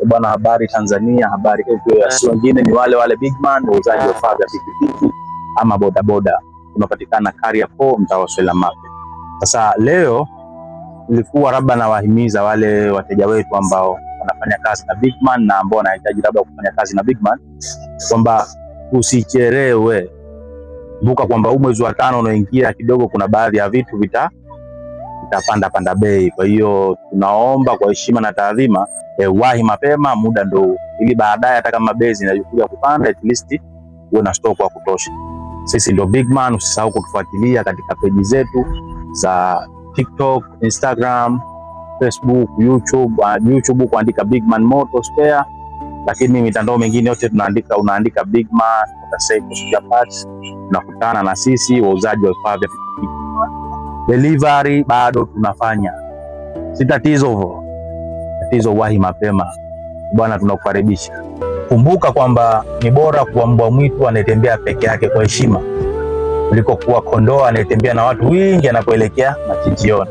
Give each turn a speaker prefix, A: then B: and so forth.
A: Bwana, habari Tanzania, habari si wengine ni wale Bigman, wauzaji wa vifaa vya pikipiki ama bodaboda. Tunapatikana Kariakoo, mtaa wa Swela Market. Sasa leo nilikuwa labda nawahimiza wale wateja wetu ambao wanafanya kazi na Bigman na ambao wanahitaji labda kufanya kazi na Bigman kwamba usichelewe. Kumbuka kwamba mwezi wa 5 unaoingia kidogo, kuna baadhi ya vitu vitapanda bei. Kwa hiyo tunaomba kwa heshima na taadhima, wahi mapema, muda ndo ili baadaye hata kama bei zinakuja kupanda, at least uwe na stock wa kutosha. Sisi ndio Bigman. Usisahau kutufuatilia katika peji zetu za TikTok, Instagram, Facebook, YouTube kuandika Bigman Motor Spare, lakini mitandao mingine yote unaandika Bigman Motorcycle Parts. Tunakutana na sisi wauzaji wa vifaa vya pikipiki. Delivery bado tunafanya, si tatizo, wahi mapema bwana, tunakukaribisha. Kumbuka kwamba ni bora kuwa mbwa mwitu anayetembea peke yake kwa heshima kuliko kuwa kondoo anayetembea na watu wengi anapoelekea machinjioni.